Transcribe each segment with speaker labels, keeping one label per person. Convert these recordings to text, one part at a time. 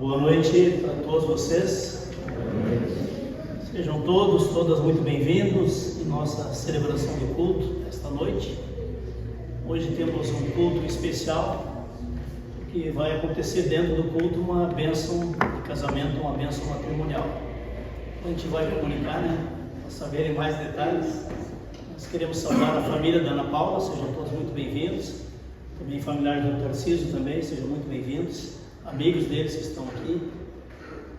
Speaker 1: Boa noite para todos vocês. Sejam todas muito bem-vindos em nossa celebração de culto esta noite. Hoje temos um culto especial que vai acontecer dentro do culto uma bênção de casamento, uma bênção matrimonial. A gente vai comunicar, para saberem mais detalhes. Nós queremos saudar a família da Ana Paula, sejam todos muito bem-vindos. Também familiares do Tarcísio também, sejam muito bem-vindos. Amigos deles que estão aqui.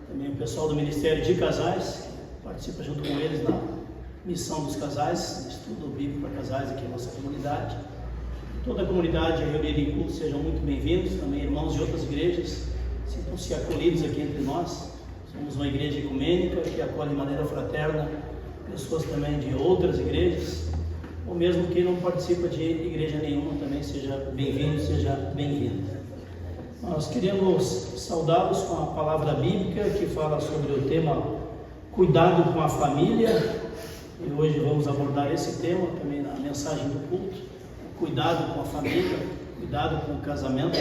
Speaker 1: Também o pessoal do Ministério de Casais, que participa junto com eles na missão dos casais, estudo bíblico para casais aqui na nossa comunidade. Toda a comunidade reunida em culto, sejam muito bem-vindos. Também irmãos de outras igrejas, sintam-se acolhidos aqui entre nós. Somos uma igreja ecumênica que acolhe de maneira fraterna pessoas também de outras igrejas, ou mesmo que não participa de igreja nenhuma, também seja bem-vindo, seja bem-vinda. Nós queremos saudá-los com a palavra bíblica que fala sobre o tema cuidado com a família, e hoje vamos abordar esse tema também na mensagem do culto, cuidado com a família, cuidado com o casamento.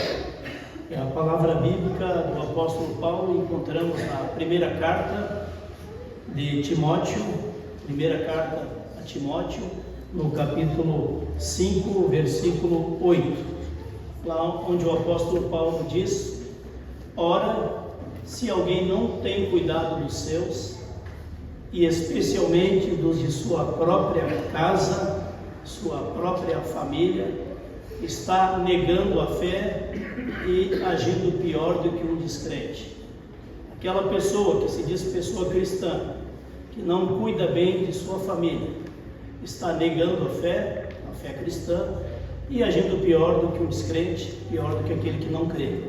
Speaker 1: É a palavra bíblica do apóstolo Paulo, encontramos na primeira carta de Timóteo, primeira carta a Timóteo, no capítulo 5, versículo 8. Lá onde o apóstolo Paulo diz: ora, se alguém não tem cuidado dos seus, e especialmente dos de sua própria casa, sua própria família, está negando a fé e agindo pior do que um descrente. Aquela pessoa que se diz pessoa cristã, que não cuida bem de sua família, está negando a fé cristã, e agindo pior do que o descrente, pior do que aquele que não crê.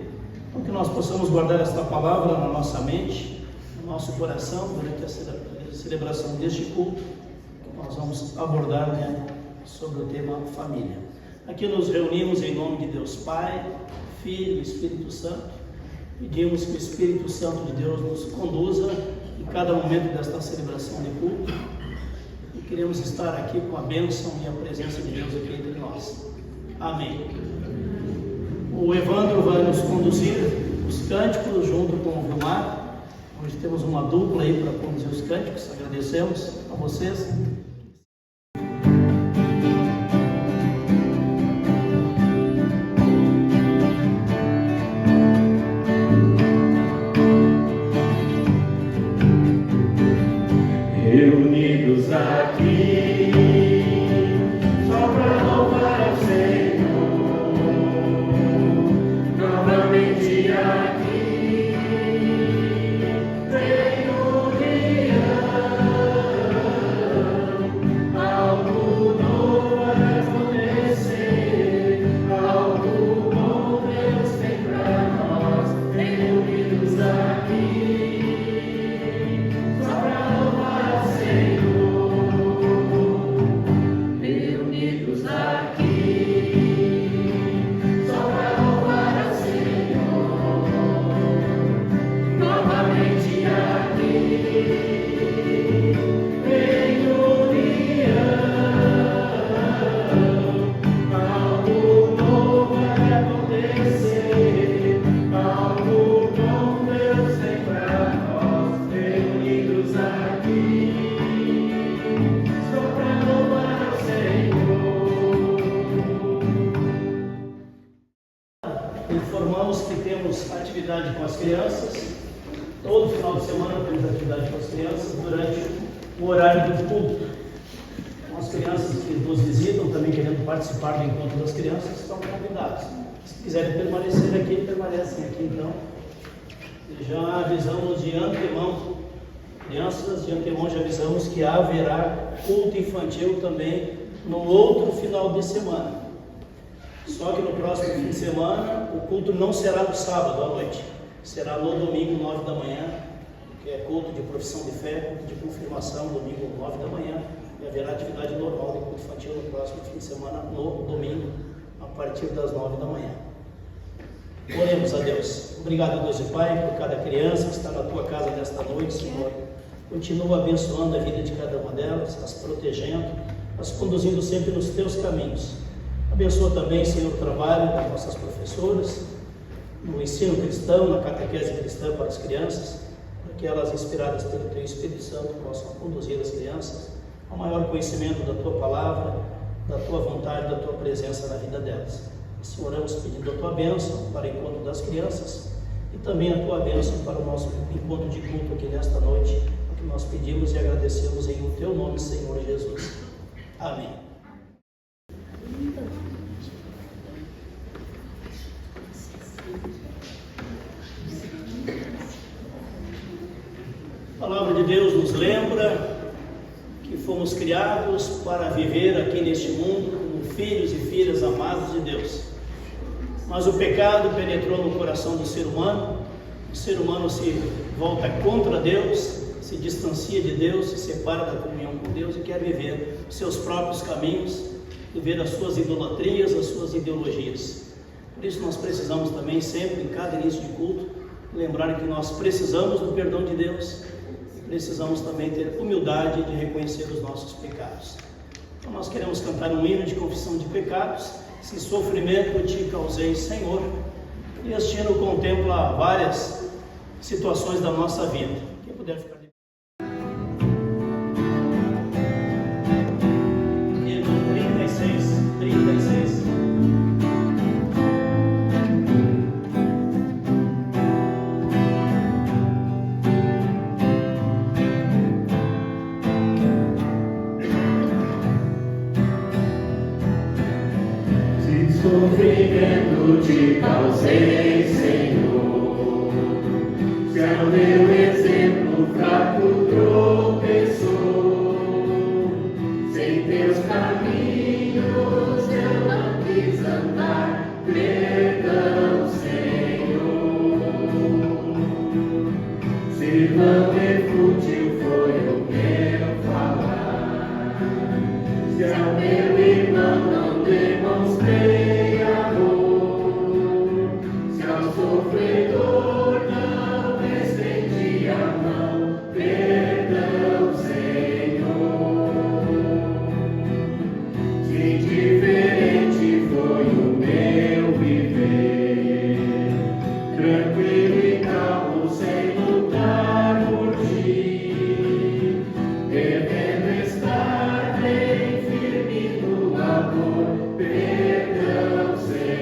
Speaker 1: Então que nós possamos guardar esta palavra na nossa mente, no nosso coração, durante a celebração deste culto, que nós vamos abordar sobre o tema família. Aqui nos reunimos em nome de Deus Pai, Filho e Espírito Santo. Pedimos que o Espírito Santo de Deus nos conduza em cada momento desta celebração de culto. E queremos estar aqui com a bênção e a presença de Deus aqui entre nós. Amém. O Evandro vai nos conduzir os cânticos junto com o Vilmar. Hoje temos uma dupla aí para conduzir os cânticos. Agradecemos a vocês.
Speaker 2: Reunidos aqui, só para louvar ao Senhor, novamente aqui, em união, algo novo vai acontecer, algo bom Deus tem para nós, reunidos aqui.
Speaker 1: Informamos que temos atividade com as crianças. Todo final de semana temos atividade com as crianças durante o horário do culto. Então, as crianças que nos visitam, também querendo participar do encontro das crianças, estão convidados. Se quiserem permanecer aqui, permanecem aqui então. E já avisamos de antemão, crianças, de antemão já avisamos que haverá culto infantil também no outro final de semana. Só que no próximo fim de semana, o culto não será no sábado à noite, será no domingo, 9 da manhã, que é culto de profissão de fé, culto de confirmação, domingo, 9 da manhã, e haverá atividade normal de culto infantil no próximo fim de semana, no domingo, a partir das 9 da manhã. Oremos a Deus. Obrigado, Deus e Pai, por cada criança que está na Tua casa nesta noite, Senhor. Continua abençoando a vida de cada uma delas, as protegendo, as conduzindo sempre nos Teus caminhos. Abençoa também, Senhor, o trabalho das nossas professoras, no ensino cristão, na catequese cristã para as crianças, para que elas, inspiradas pelo Teu Espírito Santo, possam conduzir as crianças ao maior conhecimento da Tua palavra, da Tua vontade, da Tua presença na vida delas. Assim oramos pedindo a Tua bênção para o encontro das crianças e também a Tua bênção para o nosso encontro de culto aqui nesta noite, o que nós pedimos e agradecemos em o Teu nome, Senhor Jesus. Amém. A palavra de Deus nos lembra que fomos criados para viver aqui neste mundo como filhos e filhas amados de Deus. Mas o pecado penetrou no coração do ser humano, o ser humano se volta contra Deus, se distancia de Deus, se separa da comunhão com Deus e quer viver os seus próprios caminhos, viver as suas idolatrias, as suas ideologias. Por isso nós precisamos também sempre, em cada início de culto, lembrar que nós precisamos do perdão de Deus, precisamos também ter humildade de reconhecer os nossos pecados. Então nós queremos cantar um hino de confissão de pecados. Se sofrimento te causei, Senhor. E este hino contempla várias situações da nossa vida. Quem puder ficar de pé. Hino 36.
Speaker 2: Sofrimento te causei, Senhor, se ao meu exemplo fraco tropeçou, sem teus caminhos eu não quis andar, perdão, Senhor. Se vão e fútil foi o meu falar, se ao meu irmão não demonstrei sofredor não estendi a mão, perdão, Senhor. Se diferente foi o meu viver, tranquilo e calmo sem lutar por ti, devendo estar bem firme no amor, perdão, Senhor.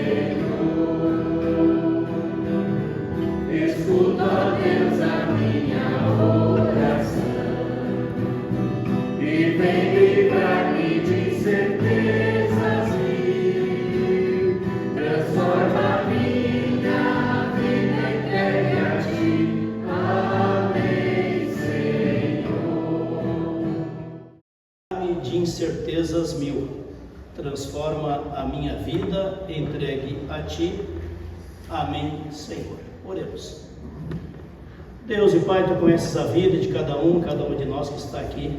Speaker 2: Escuta, ó Deus, a minha oração e vem livrar-me de incertezas mil. Transforma a minha vida entregue a ti. Amém, Senhor.
Speaker 1: De incertezas mil. Transforma a minha vida entregue a ti. Amém, Senhor. Oremos. Deus e Pai, Tu conheces a vida de cada uma de nós que está aqui.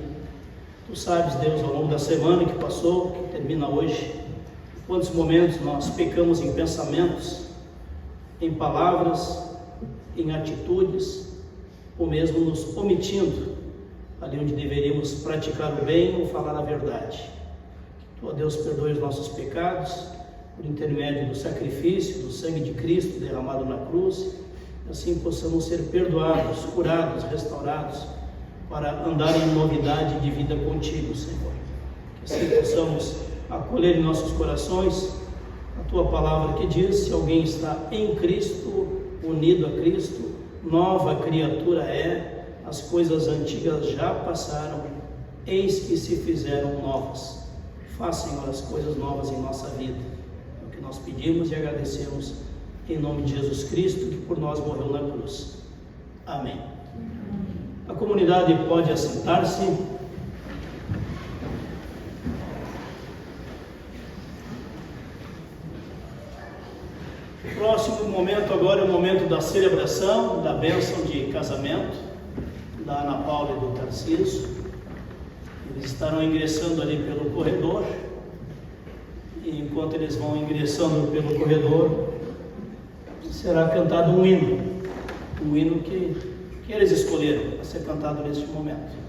Speaker 1: Tu sabes, Deus, ao longo da semana que passou, que termina hoje, quantos momentos nós pecamos em pensamentos, em palavras, em atitudes, ou mesmo nos omitindo ali onde deveríamos praticar o bem ou falar a verdade. Tu, ó Deus, perdoe os nossos pecados por intermédio do sacrifício, do sangue de Cristo derramado na cruz, assim possamos ser perdoados, curados, restaurados, para andar em novidade de vida contigo, Senhor. Que assim possamos acolher em nossos corações a Tua palavra que diz: se alguém está em Cristo, unido a Cristo, nova criatura é, as coisas antigas já passaram, eis que se fizeram novas. Faça, Senhor, as coisas novas em nossa vida. É o que nós pedimos e agradecemos em nome de Jesus Cristo, que por nós morreu na cruz. Amém. A comunidade pode assentar-se. O próximo momento agora é o momento da celebração da bênção de casamento da Ana Paula e do Tarcísio. Eles estarão ingressando ali pelo corredor, e enquanto eles vão ingressando pelo corredor, será cantado um hino que eles escolheram para ser cantado neste momento.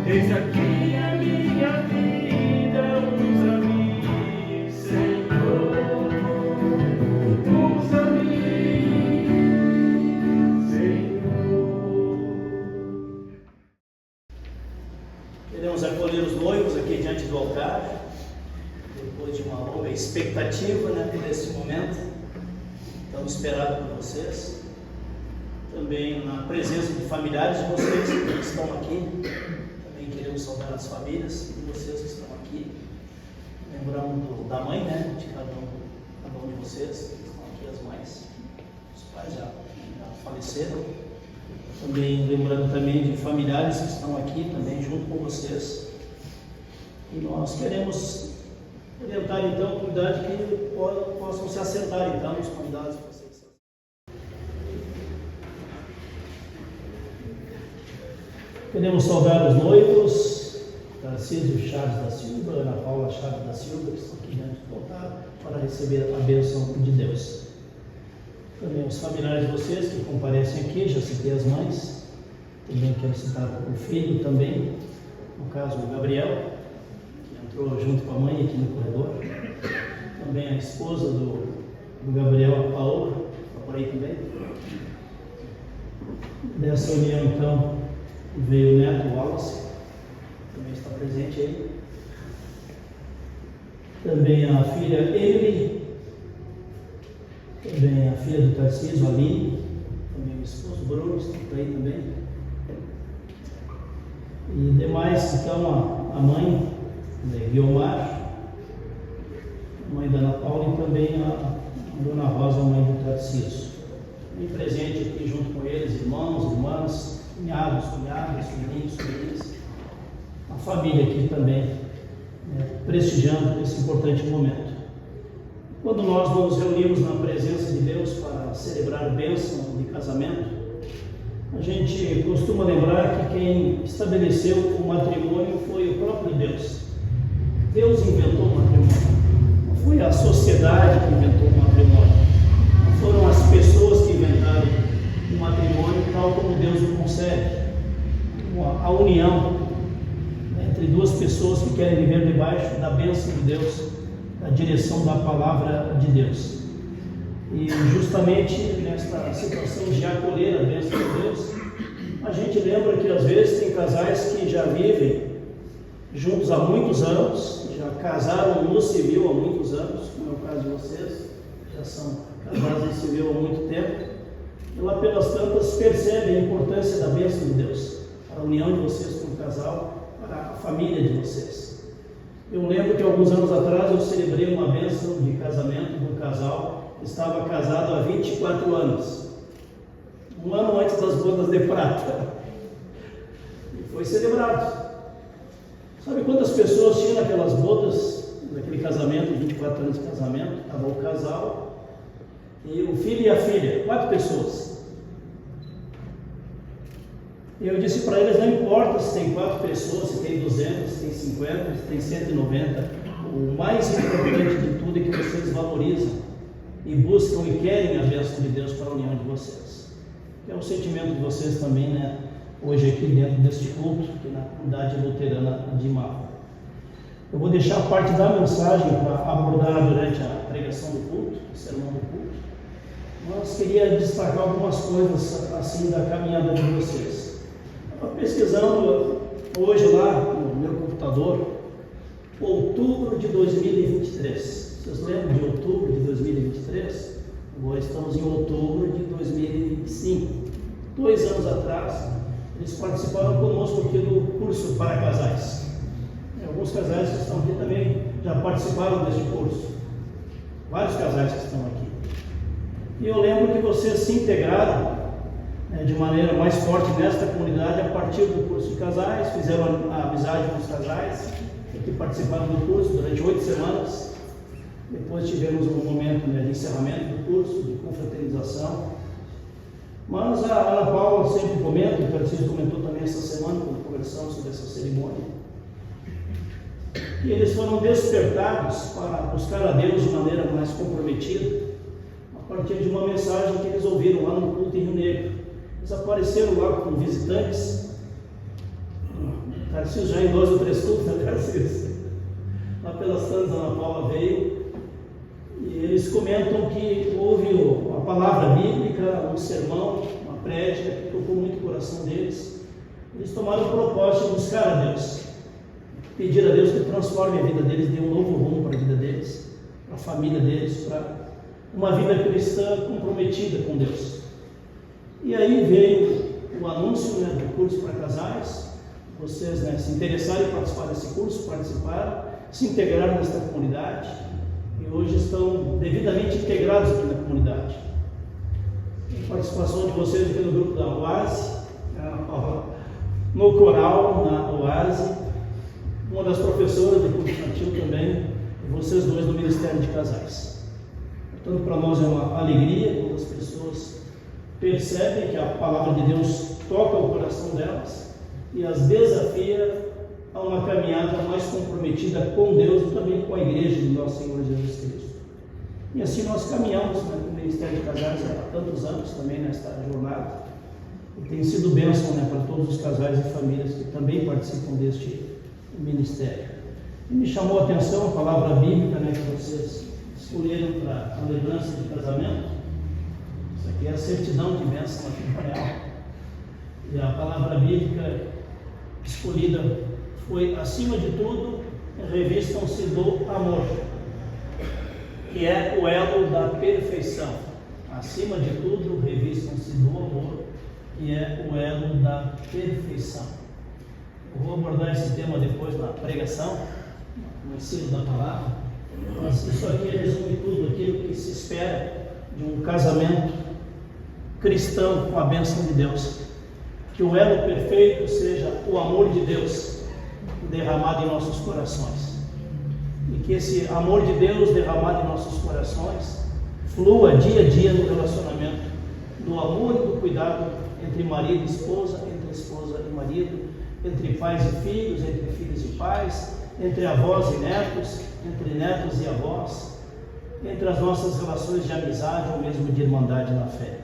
Speaker 2: Eis aqui a minha vida, usa-me, Senhor, usa-me, Senhor.
Speaker 1: Queremos acolher os noivos aqui diante do altar, depois de uma longa expectativa, por esse momento, tão esperado por vocês. Também na presença de familiares de vocês que estão aqui, também queremos saudar as famílias de vocês que estão aqui. Lembramos da mãe, de cada um de vocês, que estão aqui, as mães, os pais já faleceram. Também lembrando também de familiares que estão aqui também junto com vocês. E nós queremos orientar então a comunidade que possam se assentar então os convidados de vocês. Queremos saudar os noivos, Tarcísio Chaves da Silva, Ana Paula Chaves da Silva, que estão aqui diante do altar para receber a bênção de Deus. Também os familiares de vocês que comparecem aqui, já citei as mães, também quero citar o filho também, no caso o Gabriel, que entrou junto com a mãe aqui no corredor, também a esposa do Gabriel, a Paola, está por aí também. Nessa união então veio o neto Wallace, também está presente aí. Também a filha Emily, também a filha do Tarcísio, Aline, também o esposo Bruno, está por aí também. E demais, então, a mãe, Guiomar, a mãe da Ana Paula, e também a Dona Rosa, a mãe do Tarcísio. E presente aqui junto com eles, irmãos, irmãs, cunhados, filhinhos, filhas, a família aqui também, prestigiando esse importante momento. Quando nós nos reunimos na presença de Deus para celebrar a bênção de casamento, a gente costuma lembrar que quem estabeleceu o matrimônio foi o próprio Deus. Deus inventou o matrimônio, não foi a sociedade que inventou o matrimônio, não foram as pessoas que inventaram o matrimônio tal como Deus o concebe, a união entre duas pessoas que querem viver debaixo da bênção de Deus, da direção da palavra de Deus. E justamente nesta situação de acolher a bênção de Deus, a gente lembra que às vezes tem casais que já vivem juntos há muitos anos, já casaram no civil há muitos anos, como é o caso de vocês, já são casados em civil há muito tempo, e lá pelas tantas percebem a importância da bênção de Deus, para a união de vocês como casal, para a família de vocês. Eu lembro que alguns anos atrás eu celebrei uma bênção de casamento de um casal que estava casado há 24 anos, um ano antes das bodas de prata, e foi celebrado. Sabe quantas pessoas tinham naquelas bodas, naquele casamento, 24 anos de casamento? Estava o casal e o filho e a filha, 4 pessoas. E eu disse para eles, não importa se tem 4 pessoas, se tem 200, se tem 50, se tem 190, o mais importante de tudo é que vocês valorizam e buscam e querem a bênção de Deus para a união de vocês. Que é o sentimento de vocês também, hoje aqui dentro deste culto, aqui na comunidade luterana de Marro. Eu vou deixar parte da mensagem para abordar durante a pregação do culto, o sermão do culto, mas queria destacar algumas coisas assim da caminhada de vocês. Estava pesquisando hoje lá no meu computador, outubro de 2023. Vocês lembram de outubro de 2023? Agora estamos em outubro de 2025. 2 anos atrás, eles participaram conosco aqui do curso para casais. Alguns casais que estão aqui também já participaram deste curso. Vários casais que estão aqui. E eu lembro que vocês se integraram de maneira mais forte nesta comunidade a partir do curso de casais, fizeram a amizade com os casais, que participaram do curso durante 8 semanas. Depois tivemos um momento de encerramento do curso, de confraternização. Mas a Ana Paula sempre comenta, o Tarcísio comentou também essa semana, quando conversamos sobre essa cerimônia, que eles foram despertados para buscar a Deus de maneira mais comprometida, a partir de uma mensagem que eles ouviram lá no culto em Rio Negro. Eles apareceram lá como visitantes, Tarcísio já em 2 ou 3 cultos, né, Tarcísio? Lá pelas tantas, a Ana Paula veio e eles comentam que houve a palavra bíblica, um sermão, uma prédica que tocou muito o coração deles. Eles tomaram o propósito de buscar a Deus, pedir a Deus que transforme a vida deles, dê um novo rumo para a vida deles, para a família deles, para uma vida cristã comprometida com Deus. E aí veio o anúncio, né, do curso para casais. Vocês, né, se interessaram em participar desse curso, participaram, se integraram nesta comunidade e hoje estão devidamente integrados aqui na comunidade. A participação de vocês aqui no grupo da Oase, no coral, na Oase, uma das professoras de curso infantil também, e vocês dois no Ministério de Casais. Portanto, para nós é uma alegria quando as pessoas percebem que a palavra de Deus toca o coração delas e as desafia a uma caminhada mais comprometida com Deus e também com a igreja do nosso Senhor Jesus Cristo. E assim nós caminhamos, né, com o Ministério de Casais há tantos anos também nesta jornada. E tem sido bênção, né, para todos os casais e famílias que também participam deste ministério. E me chamou a atenção a palavra bíblica, né, que vocês escolheram para a lembrança de casamento. Isso aqui é a certidão de bênção matrimonial. E a palavra bíblica escolhida foi, acima de tudo, revistam-se do amor, que é o elo da perfeição. Acima de tudo, revistam-se do amor, que é o elo da perfeição. Eu vou abordar esse tema depois na pregação, no ensino da palavra, mas isso aqui resume tudo aquilo que se espera de um casamento cristão com a bênção de Deus. Que o elo perfeito seja o amor de Deus derramado em nossos corações. E que esse amor de Deus derramado em nossos corações flua dia a dia no relacionamento do amor e do cuidado entre marido e esposa, entre esposa e marido, entre pais e filhos, entre filhos e pais, entre avós e netos, entre netos e avós, entre as nossas relações de amizade ou mesmo de irmandade na fé.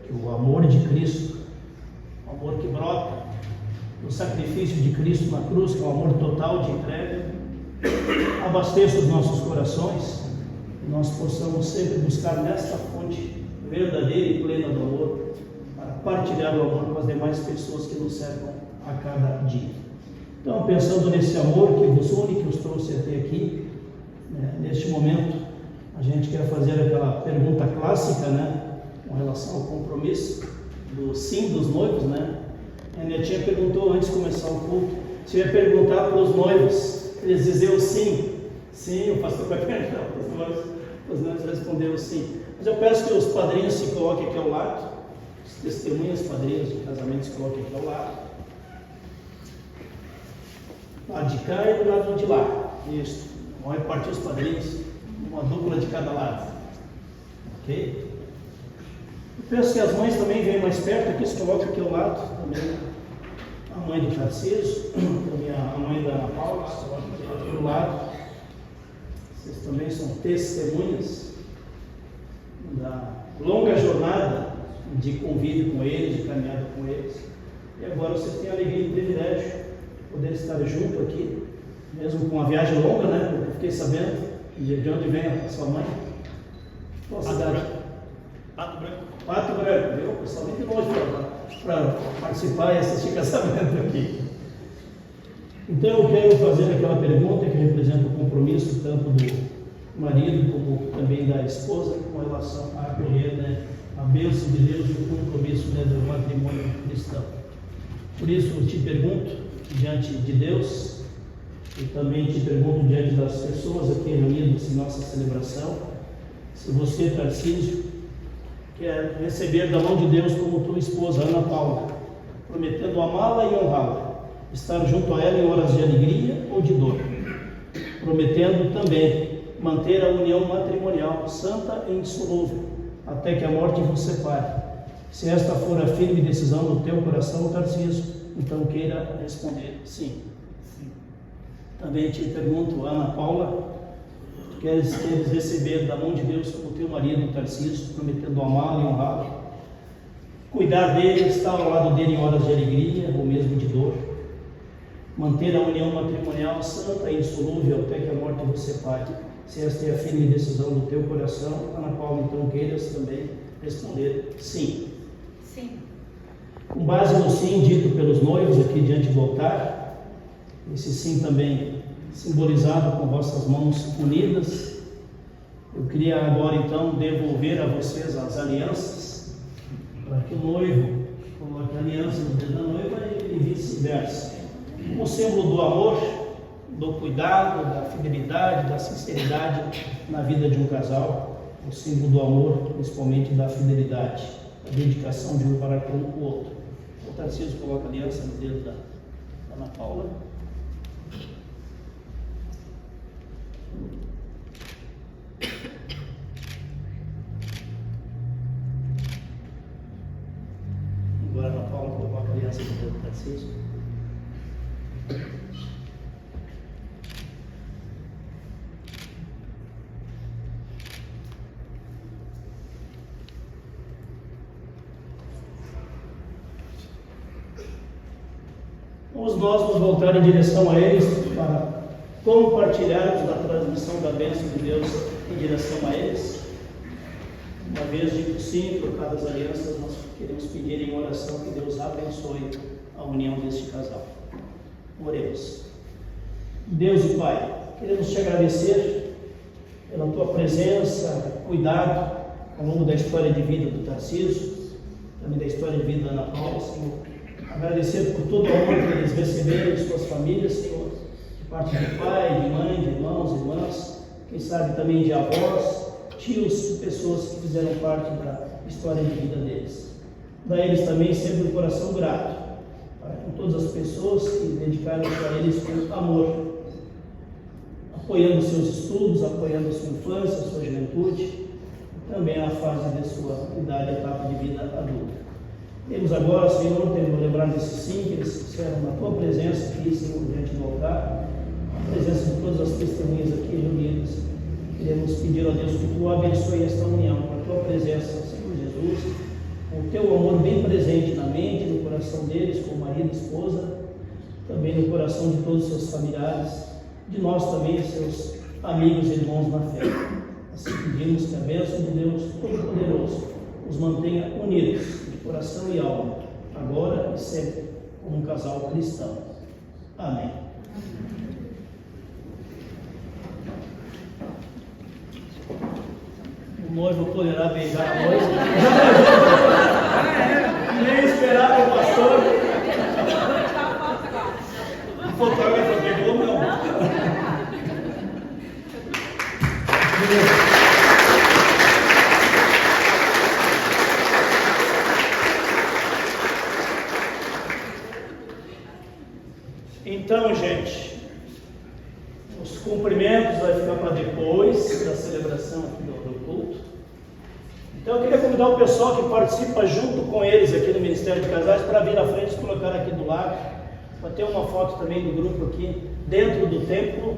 Speaker 1: Que o amor de Cristo, o amor que brota do sacrifício de Cristo na cruz, que é um amor total de entrega, abasteça os nossos corações e nós possamos sempre buscar nesta fonte verdadeira e plena do amor para partilhar o amor com as demais pessoas que nos cercam a cada dia. Então, pensando nesse amor que vos une, que os trouxe até aqui, né, neste momento, a gente quer fazer aquela pergunta clássica, né, com relação ao compromisso do sim dos noivos, né? A netinha perguntou antes de começar o culto, se ia perguntar para os noivos, eles diziam sim. Sim, o pastor vai perguntar para os noivos responderam sim. Mas eu peço que os padrinhos se coloquem aqui ao lado, os testemunhas, padrinhos de casamento se coloquem aqui ao lado. Lado de cá e do lado de lá. Isso. Vão repartir os padrinhos, uma dupla de cada lado. Ok? Eu peço que as mães também venham mais perto aqui, se coloquem aqui ao lado. Também a mãe do Tarcísio, também a mãe da Ana Paula, se coloquem aqui ao lado. Vocês também são testemunhas da longa jornada de convívio com eles, de caminhada com eles. E agora vocês têm a alegria e o privilégio de poder estar junto aqui, mesmo com uma viagem longa, né? Porque eu fiquei sabendo de onde vem a sua mãe. Qual cidade?
Speaker 3: Pato Branco.
Speaker 1: Pato Branco, viu? Pessoal muito longe para participar e assistir casamento aqui. Então eu quero fazer aquela pergunta que representa o compromisso tanto do marido como também da esposa com relação a acolher, né, a bênção de Deus e o compromisso, né, do matrimônio cristão. Por isso eu te pergunto diante de Deus e também te pergunto diante das pessoas aqui reunidas em nossa celebração, se você, Tarcísio, quer receber da mão de Deus como tua esposa, Ana Paula, prometendo amá-la e honrá-la, estar junto a ela em horas de alegria ou de dor, prometendo também manter a união matrimonial santa e indissolúvel, até que a morte vos separe. Se esta for a firme decisão do teu coração, Tarcísio, então queira responder sim. Também te pergunto, Ana Paula, queres receber da mão de Deus como teu marido, Tarcísio, prometendo amá-lo e honrá-lo, cuidar dele, estar ao lado dele em horas de alegria ou mesmo de dor, manter a união matrimonial santa e insolúvel até que a morte vos separe. Se esta é a firme decisão do teu coração, Ana Paula, então queiras também responder sim.
Speaker 3: Sim.
Speaker 1: Com base no sim dito pelos noivos aqui diante do altar, esse sim também simbolizado com vossas mãos unidas, eu queria agora então devolver a vocês as alianças, para que o noivo coloque a aliança no dedo da noiva e vice-versa, como símbolo do amor, do cuidado, da fidelidade, da sinceridade na vida de um casal, o símbolo do amor, principalmente da fidelidade, da dedicação de um para com o outro. O Tarcísio coloca a aliança no dedo da Ana Paula. Agora a Ana Paula coloca a aliança no dedo do Tarcísio. Vamos nós nos voltar em direção a eles para compartilharmos da transmissão da bênção de Deus em direção a eles. Uma vez de sim, trocadas as alianças, nós queremos pedir em oração que Deus abençoe a união deste casal. Oremos. Deus e Pai, queremos te agradecer pela tua presença, cuidado ao longo da história de vida do Tarcísio, também da história de vida da Ana Paula, Senhor. Agradecer por todo o amor que eles receberam de suas famílias, Senhor, de parte de pai, de mãe, de irmãos, irmãs, quem sabe também de avós, tios, pessoas que fizeram parte da história de vida deles. Dá a eles também sempre um coração grato, para com todas as pessoas que dedicaram a eles com amor, apoiando seus estudos, apoiando a sua infância, a sua juventude, e também a fase de sua idade, etapa de vida adulta. Temos agora, Senhor, temos lembrado desse sim que eles fizeram na tua presença aqui, Senhor, diante do altar, a presença de todas as testemunhas aqui reunidas. Queremos pedir a Deus que tu abençoe esta união com a tua presença, Senhor Jesus, com o teu amor bem presente na mente, no coração deles, como marido e esposa, também no coração de todos os seus familiares, de nós também, seus amigos e irmãos na fé. Assim pedimos que a bênção de Deus Todo-Poderoso os mantenha unidos, coração e alma, agora e sempre, como um casal cristão. Amém. O noivo poderá beijar a noiva. Nem esperava o pastor. O fotógrafo pegou, não. Então, gente, os cumprimentos vai ficar para depois da celebração aqui do culto. Então, eu queria convidar o pessoal que participa junto com eles aqui no Ministério de Casais para vir à frente e se colocar aqui do lado, para ter uma foto também do grupo aqui dentro do templo,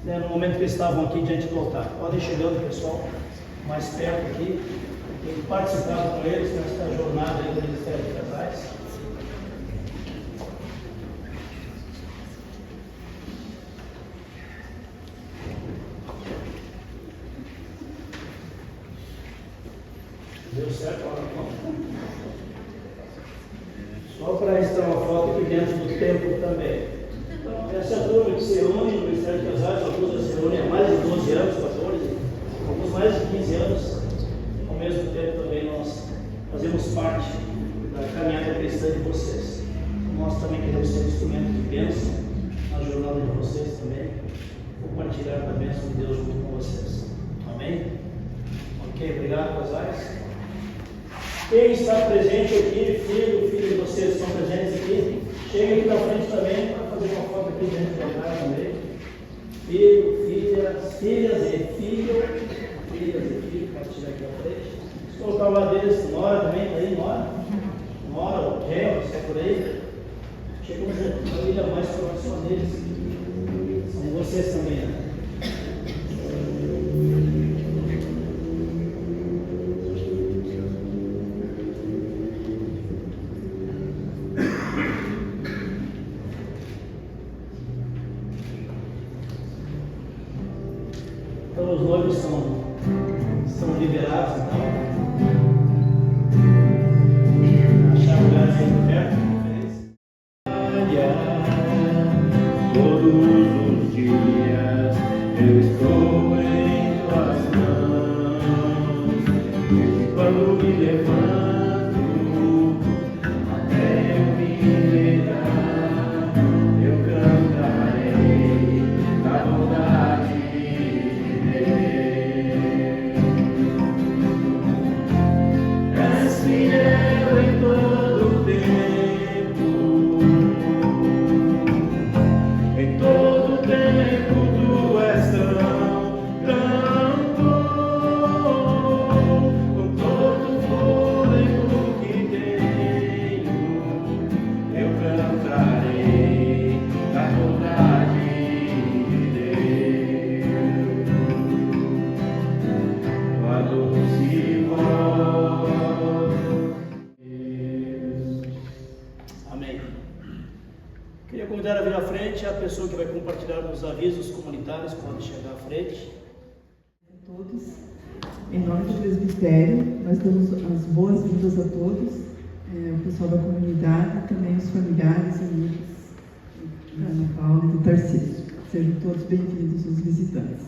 Speaker 1: né, no momento que eles estavam aqui diante do altar. Podem chegando, pessoal, mais perto aqui, tem participado com eles nesta jornada aí do Ministério de Casais. Deu certo? Só para registrar uma foto aqui dentro do templo também. Então, essa é a turma que se reúne no Ministério de Casais, alguns se reúnem há mais de 12 anos, 14, alguns mais de 15 anos. Ao mesmo tempo também nós fazemos parte da caminhada cristã de vocês. Nós também queremos ser instrumento de bênção na jornada de vocês também, compartilhar da bênção de Deus junto com vocês. Amém? Ok, obrigado, casais. Quem está presente aqui, filho de vocês estão presentes aqui, chega aqui na frente também para fazer uma foto aqui dentro do altar também. Filho, filhas e filho, pode tirar aqui à frente. Se colocar o lado deles, Nora também, está aí, Nora, o Gel, está por aí. Chegamos junto, família mais próxima deles. São vocês também, né? Então os noivos são liberados, então. Achar lugares aí perto,
Speaker 2: todos os dias eu estou em tuas mãos, desde quando me levanto até eu me deitar, eu cantarei da bondade de Deus. És fiel em todo o tempo. Em todo tempo tu és tão bom, com todo o fôlego que tenho, eu cantarei da bondade de Deus. Tua doce voz.
Speaker 1: Amém. Queria convidar a vir à frente a pessoa que vai compartilhar os avisos comunitários, pode chegar à frente.
Speaker 3: A todos, em nome do presbitério, nós damos as boas-vindas a todos, o pessoal da comunidade, também os familiares, amigos da Ana Paula e do Tarcísio. Sejam todos bem-vindos os visitantes.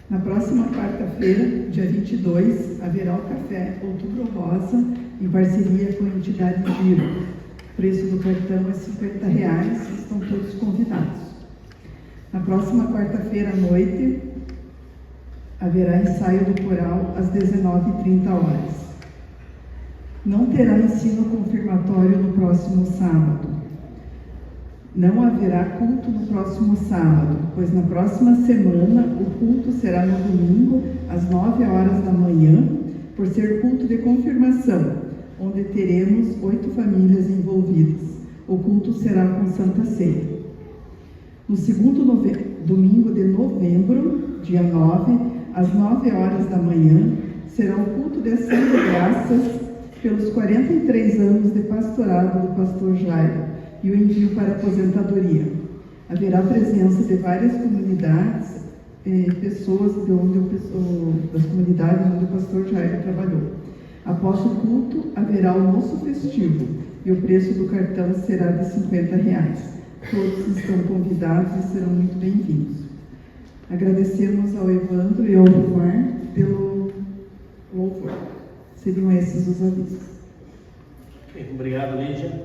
Speaker 3: Na próxima quarta-feira, dia 22, haverá o café Outubro Rosa, em parceria com a entidade Giro. O preço do cartão é R$ 50, estão todos convidados. Na próxima quarta-feira à noite, haverá ensaio do coral às 19h30. Não terá ensino confirmatório no próximo sábado. Não haverá culto no próximo sábado, pois na próxima semana o culto será no domingo, às 9h, por ser culto de confirmação, onde teremos 8 famílias envolvidas. O culto será com Santa Ceia. No segundo domingo de novembro, dia 9, às 9h, será o culto de ação de graças pelos 43 anos de pastorado do pastor Jairo e o envio para aposentadoria. Haverá presença de várias comunidades, pessoas das comunidades onde o pastor Jairo trabalhou. Após o culto, haverá almoço festivo e o preço do cartão será de R$ 50. Todos estão convidados e serão muito bem-vindos. Agradecemos ao Evandro e ao Omar pelo louvor. Seriam esses os avisos.
Speaker 1: Obrigado, Lídia.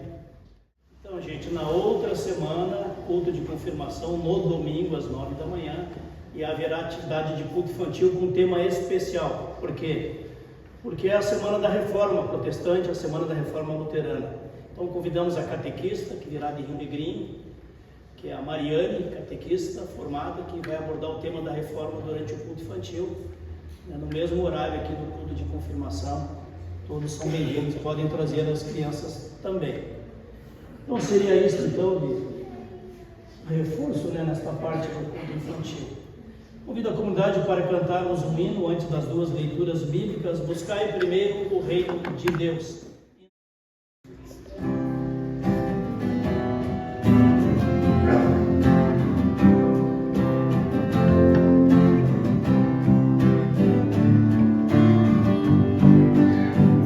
Speaker 1: Então, gente, na outra semana, culto de confirmação no domingo às 9h, e haverá atividade de culto infantil com tema especial. Por quê? Porque é a semana da reforma protestante, a semana da reforma luterana. Então convidamos a catequista, que virá de Rio Negrinho, que é a Mariane, catequista formada, que vai abordar o tema da reforma durante o culto infantil, no mesmo horário aqui do culto de confirmação. Todos são bem-vindos, podem trazer as crianças também. Então seria isso, então, de reforço, nesta parte do culto infantil. Convido a comunidade para cantarmos um hino antes das 2 leituras bíblicas. Buscai primeiro o reino de Deus.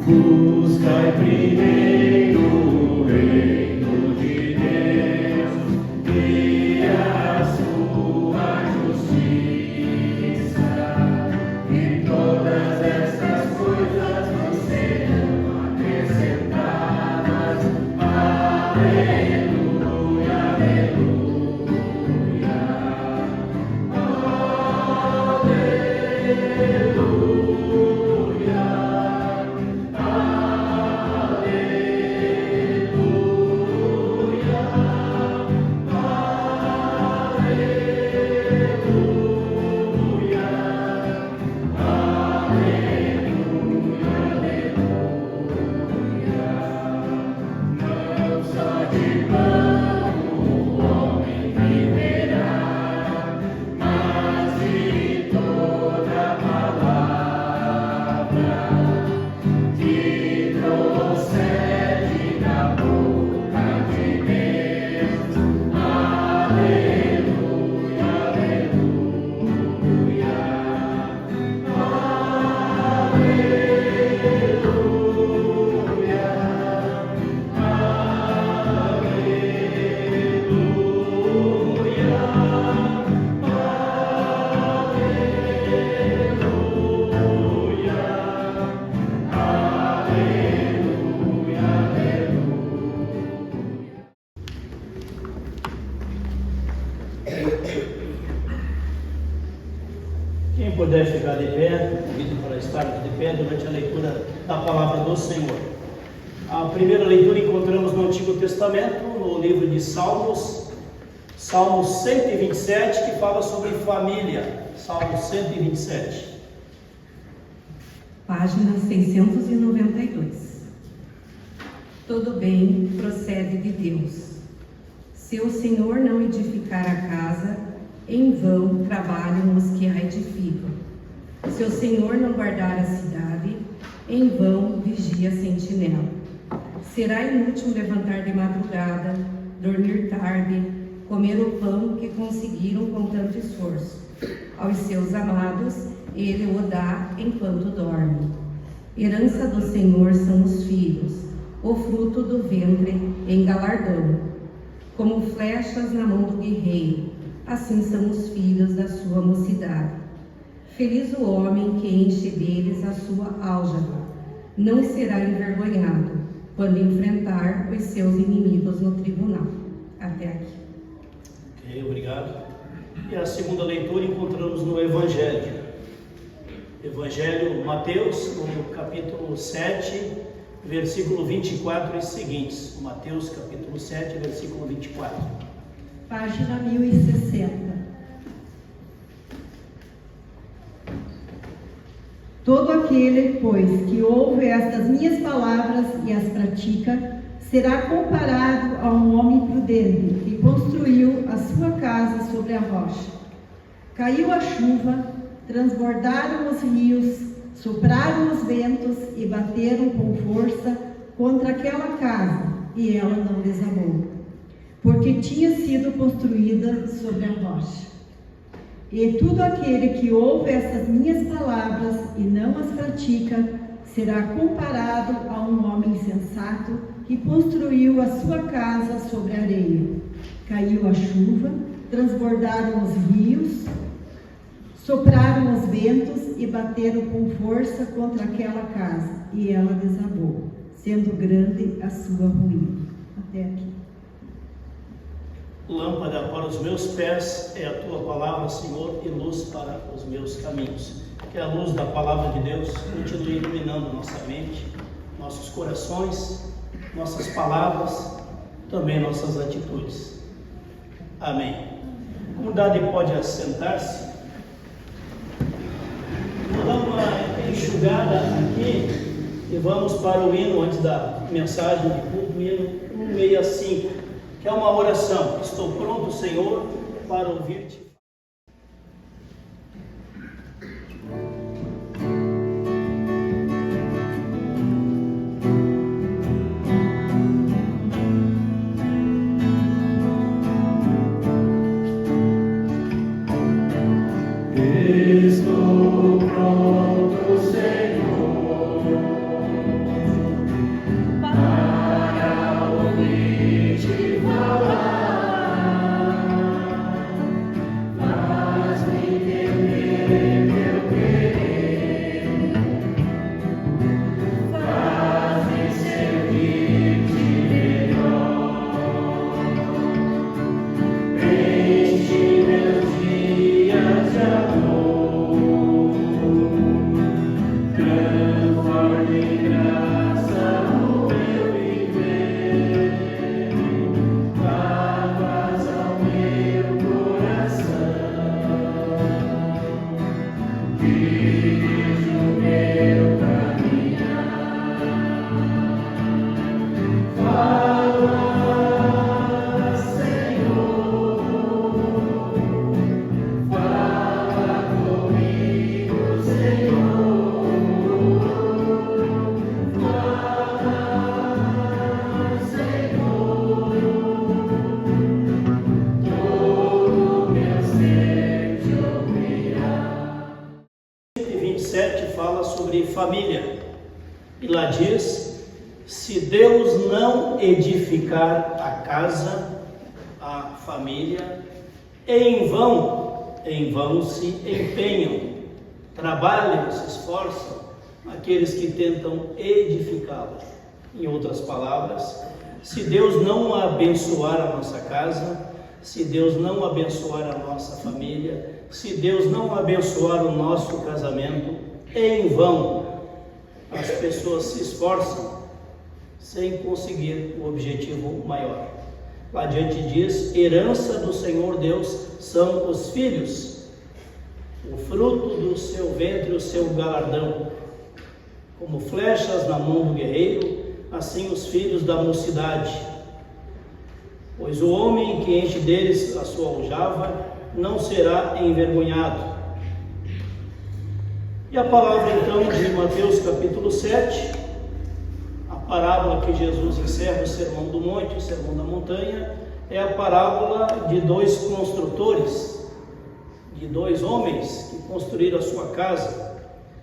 Speaker 2: Buscai primeiro o reino de Deus e a sua justiça, e todas estas coisas nos serão acrescentadas. Aleluia, aleluia, aleluia.
Speaker 1: Quem puder ficar de pé, convido para estar de pé durante a leitura da palavra do Senhor. A primeira leitura encontramos no Antigo Testamento, no livro de Salmos, Salmo 127, que fala sobre família. Salmo 127.
Speaker 4: Página 692. Todo bem procede de Deus. Se o Senhor não edificar a casa, em vão trabalham os que a edificam. Se o Senhor não guardar a cidade, em vão vigia a sentinela. Será inútil levantar de madrugada, dormir tarde, comer o pão que conseguiram com tanto esforço. Aos seus amados, ele o dá enquanto dorme. Herança do Senhor são os filhos, o fruto do ventre em galardão. Como flechas na mão do guerreiro, assim são os filhos da sua mocidade. Feliz o homem que enche deles a sua álgava, não será envergonhado quando enfrentar os seus inimigos no tribunal. Até aqui.
Speaker 1: Ok, obrigado. E a segunda leitura encontramos no Evangelho. Evangelho Mateus, no capítulo 7, versículo 24 e seguintes. Mateus, capítulo 7, versículo 24.
Speaker 4: Página 1060.
Speaker 5: Todo aquele, pois, que ouve estas minhas palavras e as pratica, será comparado a um homem prudente que construiu a sua casa sobre a rocha. Caiu a chuva, transbordaram os rios, sopraram os ventos e bateram com força contra aquela casa, e ela não desabou, porque tinha sido construída sobre a rocha. E tudo aquele que ouve essas minhas palavras e não as pratica, será comparado a um homem sensato que construiu a sua casa sobre a areia. Caiu a chuva, transbordaram os rios, sopraram os ventos e bateram com força contra aquela casa, e ela desabou, sendo grande a sua ruína. Até aqui.
Speaker 1: Lâmpada para os meus pés é a tua palavra, Senhor, e luz para os meus caminhos. Que a luz da palavra de Deus continue iluminando nossa mente, nossos corações, nossas palavras, também nossas atitudes. Amém. A comunidade pode assentar-se. Vou dar uma enxugada aqui e vamos para o hino antes da mensagem de culto, o hino 165, que é uma oração. Estou pronto, Senhor, para ouvir-te.
Speaker 2: Estou pronto, Senhor, para ouvir-te falar. Faz-me entender meu querer, faz-me servir-te melhor. Enche meus dias de amor.
Speaker 1: Família, e lá diz: se Deus não edificar a casa, a família, em vão se empenham, trabalham, se esforçam aqueles que tentam edificá-la. Em outras palavras, se Deus não abençoar a nossa casa, se Deus não abençoar a nossa família, se Deus não abençoar o nosso casamento, em vão as pessoas se esforçam sem conseguir o objetivo maior. Lá adiante diz: herança do Senhor Deus são os filhos, o fruto do seu ventre, o seu galardão. Como flechas na mão do guerreiro, assim os filhos da mocidade. Pois o homem que enche deles a sua aljava não será envergonhado. E a palavra então de Mateus capítulo 7, a parábola que Jesus encerra o Sermão do Monte, o Sermão da Montanha, é a parábola de dois construtores, de dois homens que construíram a sua casa.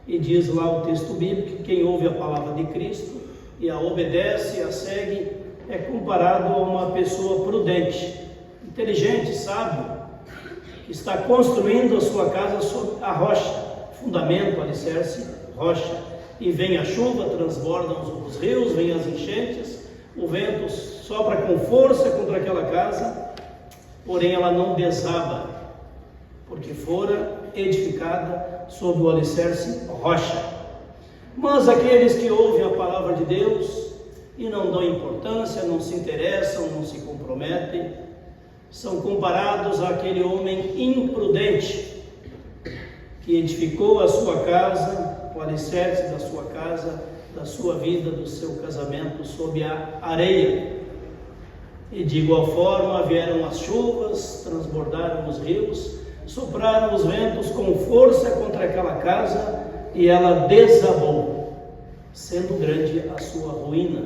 Speaker 1: E diz lá o texto bíblico que quem ouve a palavra de Cristo e a obedece e a segue é comparado a uma pessoa prudente, inteligente, sábio, que está construindo a sua casa sobre a rocha, fundamento, alicerce, rocha. E vem a chuva, transbordam os rios, vem as enchentes, o vento sopra com força contra aquela casa, porém ela não desaba, porque fora edificada sobre o alicerce rocha. Mas aqueles que ouvem a palavra de Deus e não dão importância, não se interessam, não se comprometem, são comparados àquele homem imprudente que edificou a sua casa, o alicerce da sua casa, da sua vida, do seu casamento, sob a areia. E de igual forma vieram as chuvas, transbordaram os rios, sopraram os ventos com força contra aquela casa e ela desabou, sendo grande a sua ruína,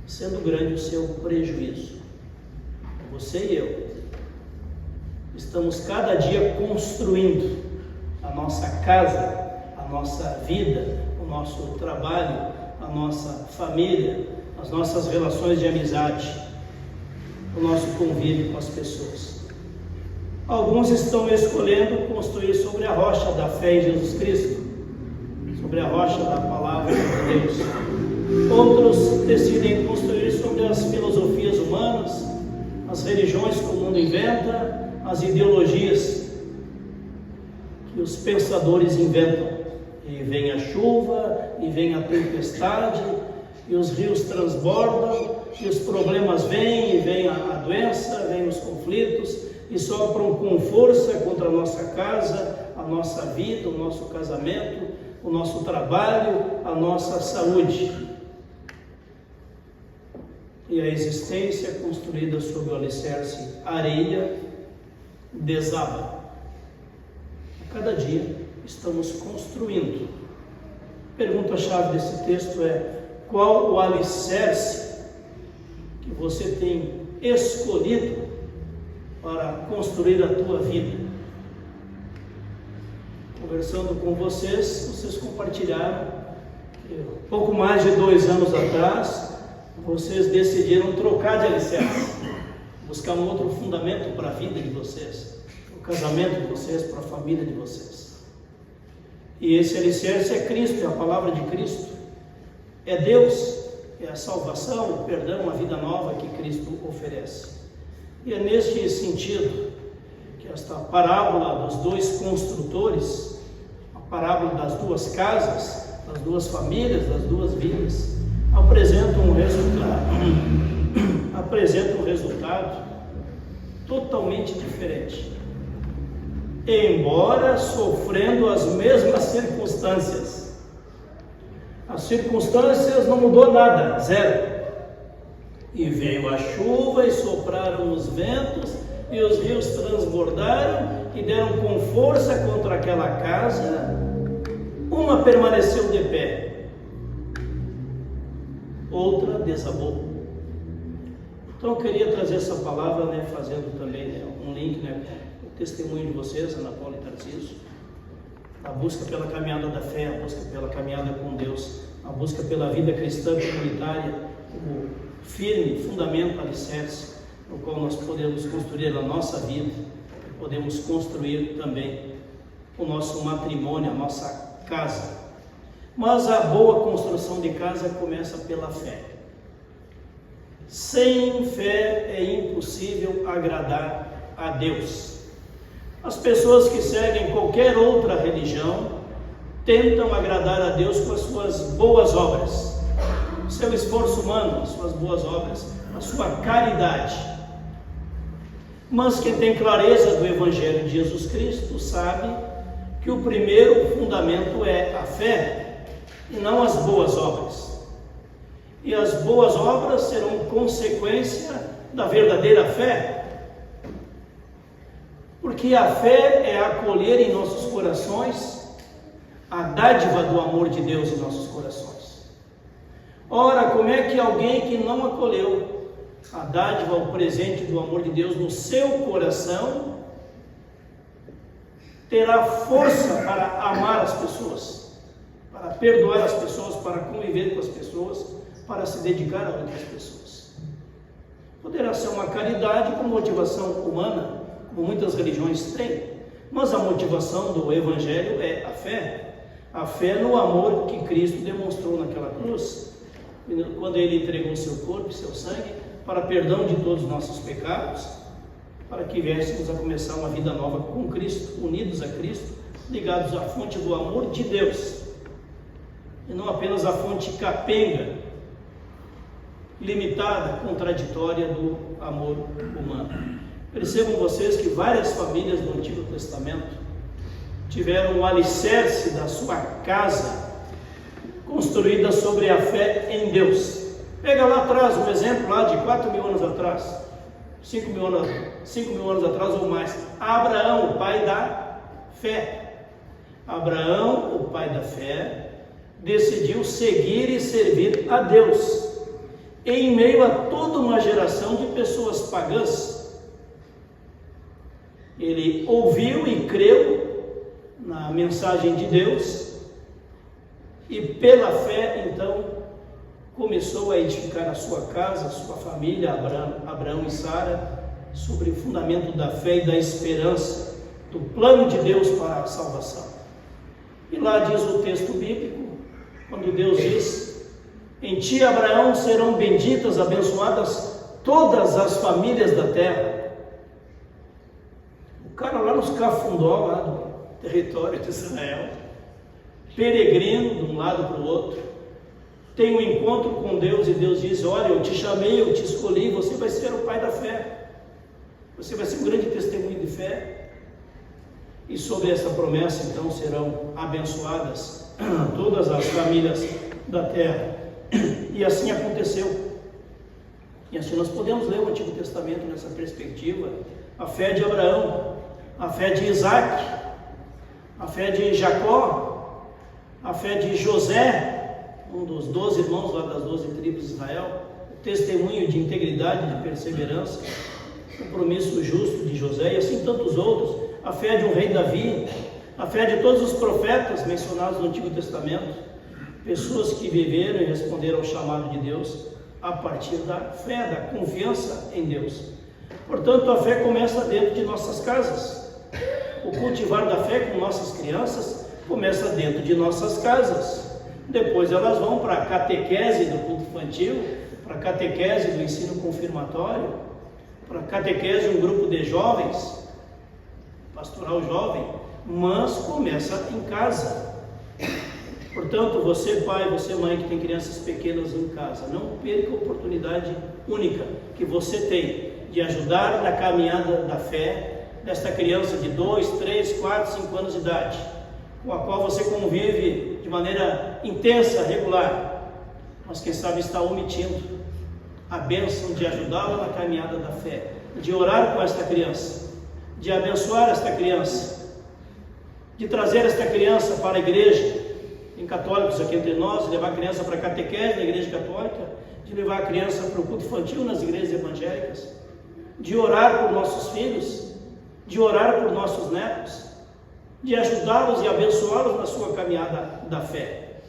Speaker 1: sendo grande o seu prejuízo. Você e eu estamos cada dia construindo a nossa casa, a nossa vida, o nosso trabalho, a nossa família, as nossas relações de amizade, o nosso convívio com as pessoas. Alguns estão escolhendo construir sobre a rocha da fé em Jesus Cristo, sobre a rocha da palavra de Deus. Outros decidem construir sobre as filosofias humanas, as religiões que o mundo inventa, as ideologias que os pensadores inventam. E vem a chuva, e vem a tempestade, e os rios transbordam, e os problemas vêm, e vem a doença, vem os conflitos, e sopram com força contra a nossa casa, a nossa vida, o nosso casamento, o nosso trabalho, a nossa saúde. E a existência construída sobre o alicerce areia desaba. A cada dia estamos construindo. A pergunta-chave desse texto é: qual o alicerce que você tem escolhido para construir a tua vida? Conversando com vocês compartilharam que pouco mais de 2 anos atrás, vocês decidiram trocar de alicerce, buscar um outro fundamento para a vida de vocês, para o casamento de vocês, para a família de vocês. E esse alicerce é Cristo, é a palavra de Cristo, é Deus, é a salvação, o perdão, a vida nova que Cristo oferece. E é neste sentido que esta parábola dos dois construtores, a parábola das duas casas, das duas famílias, das duas vidas, apresenta um resultado totalmente diferente. Embora sofrendo as mesmas circunstâncias. As circunstâncias não mudou nada, zero. E veio a chuva e sopraram os ventos, e os rios transbordaram e deram com força contra aquela casa. Uma permaneceu de pé, outra desabou. Então eu queria trazer essa palavra, fazendo também um link, com o testemunho de vocês, Ana Paula e Tarcísio, a busca pela caminhada da fé, a busca pela caminhada com Deus, a busca pela vida cristã comunitária, como firme fundamento, alicerce, no qual nós podemos construir a nossa vida, e podemos construir também o nosso matrimônio, a nossa casa. Mas a boa construção de casa começa pela fé. Sem fé é impossível agradar a Deus. As pessoas que seguem qualquer outra religião tentam agradar a Deus com as suas boas obras, o seu esforço humano, as suas boas obras, a sua caridade. Mas quem tem clareza do Evangelho de Jesus Cristo sabe que o primeiro fundamento é a fé e não as boas obras. E as boas obras serão consequência da verdadeira fé. Porque a fé é acolher em nossos corações a dádiva do amor de Deus em nossos corações. Ora, como é que alguém que não acolheu a dádiva, o presente do amor de Deus no seu coração, terá força para amar as pessoas, para perdoar as pessoas, para conviver com as pessoas, para se dedicar a outras pessoas? Poderá ser uma caridade com motivação humana, como muitas religiões têm, mas a motivação do Evangelho é a fé no amor que Cristo demonstrou naquela cruz, quando Ele entregou o seu corpo e seu sangue para perdão de todos os nossos pecados, para que viéssemos a começar uma vida nova com Cristo, unidos a Cristo, ligados à fonte do amor de Deus, e não apenas à fonte capenga, limitada, contraditória do amor humano. Percebam vocês que várias famílias do Antigo Testamento tiveram o alicerce da sua casa construída sobre a fé em Deus. Pega lá atrás um exemplo lá de 4.000 anos atrás, 5.000 anos atrás ou mais. Abraão, o pai da fé. Abraão, o pai da fé, decidiu seguir e servir a Deus em meio a toda uma geração de pessoas pagãs. Ele ouviu e creu na mensagem de Deus e pela fé, então, começou a edificar a sua casa, a sua família, Abraão e Sara, sobre o fundamento da fé e da esperança, do plano de Deus para a salvação. E lá diz o texto bíblico, quando Deus diz: em ti, Abraão, serão benditas, abençoadas todas as famílias da terra. O cara lá nos cafundó, lá do território de Israel, peregrino de um lado para o outro, tem um encontro com Deus e Deus diz: olha, eu te chamei, eu te escolhi, você vai ser o pai da fé, você vai ser um grande testemunho de fé. E sobre essa promessa então serão abençoadas todas as famílias da terra. E assim aconteceu. E assim nós podemos ler o Antigo Testamento nessa perspectiva: a fé de Abraão, a fé de Isaac, a fé de Jacó, a fé de José, um dos 12 irmãos lá das 12 tribos de Israel, o testemunho de integridade, de perseverança, compromisso justo de José, e assim tantos outros, a fé de um rei Davi, a fé de todos os profetas mencionados no Antigo Testamento, pessoas que viveram e responderam ao chamado de Deus a partir da fé, da confiança em Deus. Portanto, a fé começa dentro de nossas casas. O cultivar da fé com nossas crianças começa dentro de nossas casas. Depois elas vão para a catequese do culto infantil, para a catequese do ensino confirmatório, para a catequese de um grupo de jovens, pastoral jovem, mas começa em casa. Portanto, você pai, você mãe que tem crianças pequenas em casa, não perca a oportunidade única que você tem de ajudar na caminhada da fé desta criança de 2, 3, 4, 5 anos de idade, com a qual você convive de maneira intensa, regular, mas quem sabe está omitindo a bênção de ajudá-la na caminhada da fé, de orar com esta criança, de abençoar esta criança, de trazer esta criança para a igreja. Tem católicos aqui entre nós, de levar a criança para a catequese na igreja católica, de levar a criança para o culto infantil nas igrejas evangélicas, de orar por nossos filhos, de orar por nossos netos, de ajudá-los e abençoá-los na sua caminhada da fé.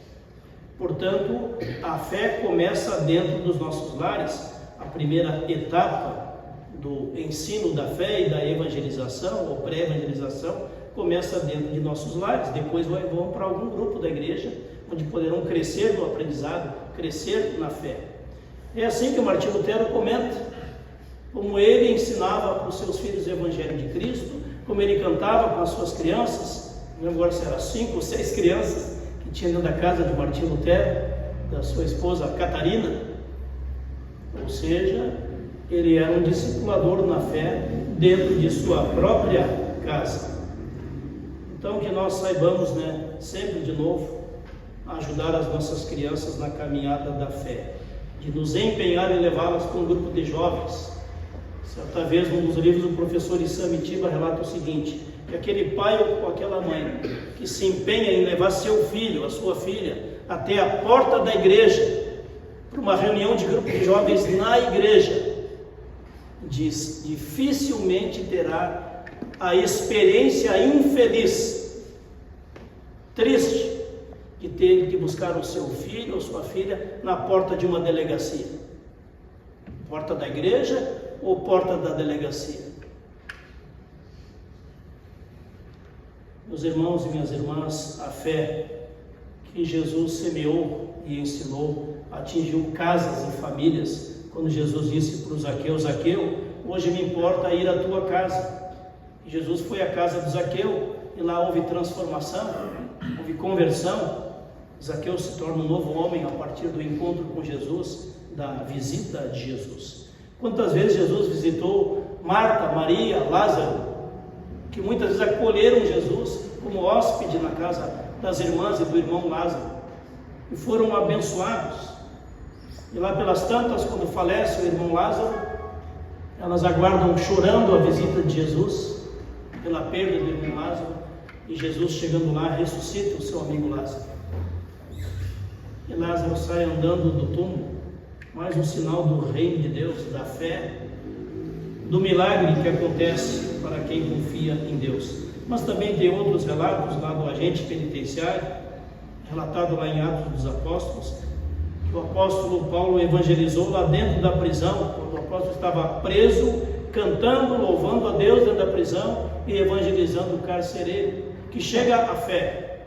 Speaker 1: Portanto, a fé começa dentro dos nossos lares. A primeira etapa do ensino da fé e da evangelização ou pré-evangelização começa dentro de nossos lares. Depois vão para algum grupo da igreja, onde poderão crescer no aprendizado, crescer na fé. É assim que o Martinho Lutero comenta como ele ensinava para os seus filhos o Evangelho de Cristo, como ele cantava com as suas crianças, não lembro agora se eram 5 ou 6 crianças que tinha dentro da casa de Martinho Lutero, da sua esposa Catarina. Ou seja, ele era um discipulador na fé dentro de sua própria casa. Então que nós saibamos, sempre de novo, ajudar as nossas crianças na caminhada da fé, de nos empenhar em levá-las para um grupo de jovens. Certa vez, num dos livros, o professor Issam Mitiba relata o seguinte, que aquele pai ou aquela mãe que se empenha em levar seu filho, a sua filha, até a porta da igreja, para uma reunião de grupo de jovens na igreja, diz, dificilmente terá a experiência infeliz, triste, de ter que buscar o seu filho ou sua filha na porta de uma delegacia. Porta da igreja ou porta da delegacia? Meus irmãos e minhas irmãs, a fé que Jesus semeou e ensinou atingiu casas e famílias. Quando Jesus disse para o Zaqueu, Zaqueu, hoje me importa ir à tua casa. E Jesus foi à casa de Zaqueu e lá houve transformação, houve conversão. Zaqueu se torna um novo homem a partir do encontro com Jesus, da visita de Jesus. Quantas vezes Jesus visitou Marta, Maria, Lázaro, que muitas vezes acolheram Jesus como hóspede na casa das irmãs e do irmão Lázaro, e foram abençoados. E lá pelas tantas, quando falece o irmão Lázaro, elas aguardam chorando a visita de Jesus, pela perda do irmão Lázaro, e Jesus, chegando lá, ressuscita o seu amigo Lázaro. E Lázaro sai andando do túmulo, mais um sinal do reino de Deus, da fé, do milagre que acontece para quem confia em Deus. Mas também tem outros relatos lá do agente penitenciário, relatado lá em Atos dos Apóstolos, que o apóstolo Paulo evangelizou lá dentro da prisão, quando o apóstolo estava preso, cantando, louvando a Deus dentro da prisão e evangelizando o carcereiro, que chega à fé.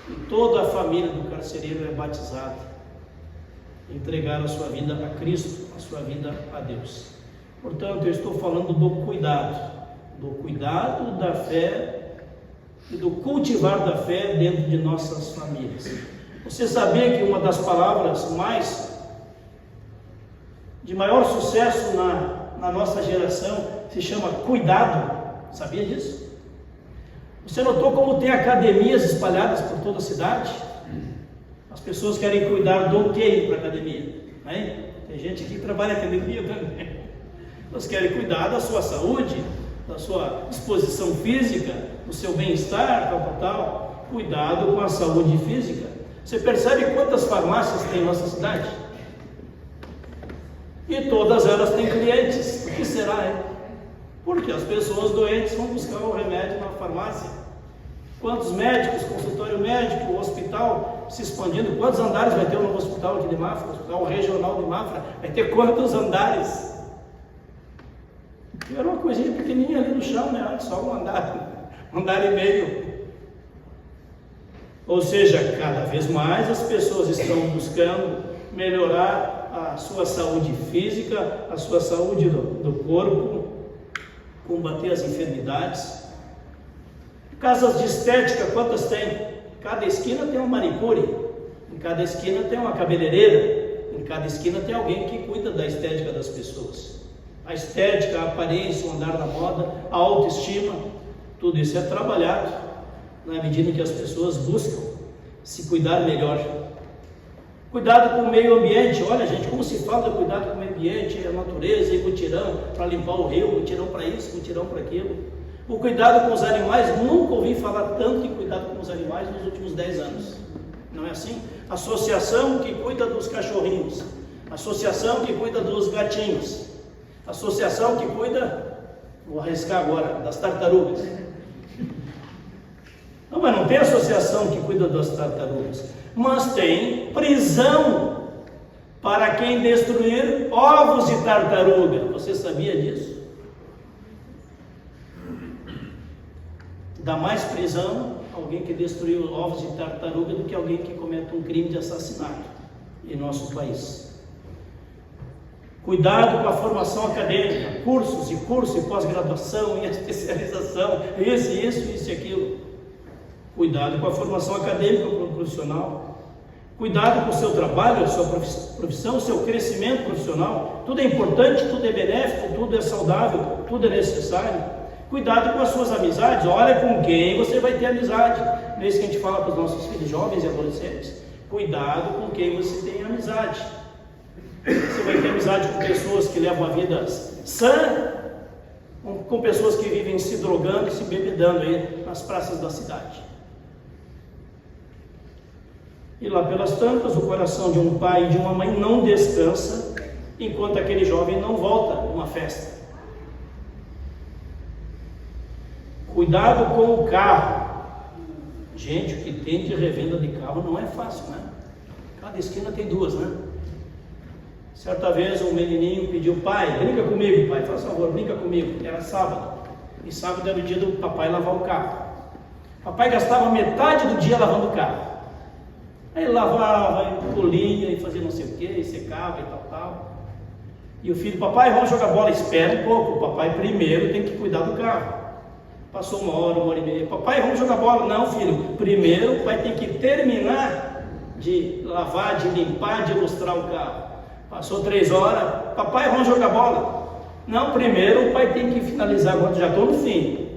Speaker 1: E toda a família do carcereiro é batizada, entregar a sua vida a Cristo, a sua vida a Deus. Portanto, eu estou falando do cuidado da fé e do cultivar da fé dentro de nossas famílias. Você sabia que uma das palavras de maior sucesso na nossa geração se chama cuidado? Sabia disso? Você notou como tem academias espalhadas por toda a cidade? As pessoas querem cuidar do que ir para a academia? Tem gente aqui que trabalha em academia também. Elas querem cuidar da sua saúde, da sua disposição física, do seu bem-estar, tal. Cuidado com a saúde física. Você percebe quantas farmácias tem em nossa cidade? E todas elas têm clientes. Por que será, Porque as pessoas doentes vão buscar o remédio na farmácia. Quantos médicos, consultório médico, hospital se expandindo? Quantos andares vai ter o novo hospital aqui de Mafra? O hospital regional de Mafra vai ter quantos andares? Era uma coisinha pequenininha ali no chão, Antes só um andar e meio. Ou seja, cada vez mais as pessoas estão buscando melhorar a sua saúde física, a sua saúde do corpo, combater as enfermidades. Casas de estética, quantas tem? Cada esquina tem uma manicure, em cada esquina tem uma cabeleireira, em cada esquina tem alguém que cuida da estética das pessoas. A estética, a aparência, o andar na moda, a autoestima, tudo isso é trabalhado na medida que as pessoas buscam se cuidar melhor. Cuidado com o meio ambiente. Olha, gente, como se fala de cuidado com o meio ambiente, a natureza, e mutirão para limpar o rio, mutirão para isso, mutirão para aquilo. O cuidado com os animais, nunca ouvi falar tanto em cuidado com os animais nos últimos 10 anos. Não é assim? Associação que cuida dos cachorrinhos, associação que cuida dos gatinhos, associação que cuida, vou arriscar agora, das tartarugas. Não, mas não tem associação que cuida das tartarugas, mas tem prisão para quem destruir ovos de tartaruga. Você sabia disso? Dá mais prisão alguém que destruiu ovos de tartaruga do que alguém que comete um crime de assassinato em nosso país. Cuidado com a formação acadêmica, cursos e pós-graduação e especialização, isso e aquilo. Cuidado com a formação acadêmica profissional. Cuidado com o seu trabalho, a sua profissão, o seu crescimento profissional. Tudo é importante, tudo é benéfico, tudo é saudável, tudo é necessário. Cuidado com as suas amizades, olha com quem você vai ter amizade. Não é isso que a gente fala para os nossos filhos jovens e adolescentes. Cuidado com quem você tem amizade. Você vai ter amizade com pessoas que levam a vida sã, com pessoas que vivem se drogando e se bebedando aí nas praças da cidade. E lá pelas tantas, o coração de um pai e de uma mãe não descansa enquanto aquele jovem não volta numa festa. Cuidado com o carro. Gente, o que tem de revenda de carro não é fácil, né? Cada esquina tem duas, né? Certa vez um menininho pediu: pai, brinca comigo, pai, faz favor, brinca comigo. Era sábado, e sábado era o dia do papai lavar o carro. Papai gastava metade do dia lavando o carro. Aí ele lavava, e polia, e fazia não sei o que, e secava e tal. E o filho: papai, vamos jogar bola. Espera um pouco, o papai primeiro tem que cuidar do carro. Passou uma hora e meia. Papai, vamos jogar bola. Não, filho, primeiro o pai tem que terminar de lavar, de limpar, de ilustrar o carro. Passou 3 horas, papai, vamos jogar bola. Não, primeiro o pai tem que finalizar, agora já estou no fim.